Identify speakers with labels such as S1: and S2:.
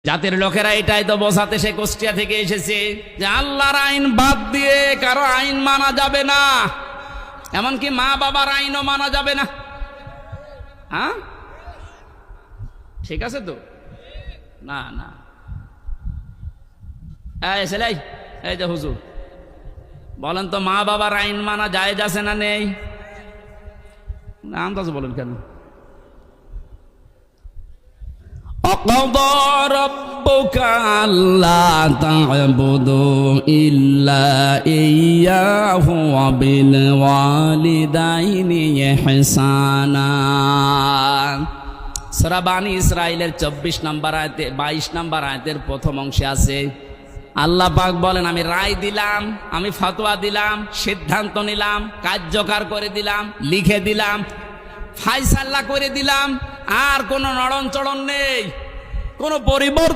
S1: জাতির লোকেরা এটাই তো বোঝাতে সে কুষ্টিয়া থেকে এসেছে যে আল্লাহর আইন বাদ দিয়ে কারো আইন মানা যাবে না, এমনকি মা বাবার আইনও মানা যাবে না। হ্যাঁ, ঠিক আছে তো? না না, এই ছেলে, এই যে হুজুর, বলেন তো মা বাবার আইন মানা জায়েজ আছে না নেই? আন্দাজ বলেন কেন? وَقَضَى رَبُّكَ أَلَّا تَعْبُدُوا إِلَّا إِيَّاهُ وَبِالْوَالِدَيْنِ إِحْسَانًا। সূরা বানী ইসরাঈলের 24 নম্বর আয়াতে 22 নম্বর আয়াতের প্রথম অংশে আছে, আল্লাহ পাক বলেন, আমি রায় দিলাম, আমি ফতোয়া দিলাম, সিদ্ধান্ত নিলাম, কার্যকর করে দিলাম, লিখে দিলাম, ফায়সালা করে দিলাম, আর কোনো নড়ন চড়ন নেই, কোনো পরিবর্তন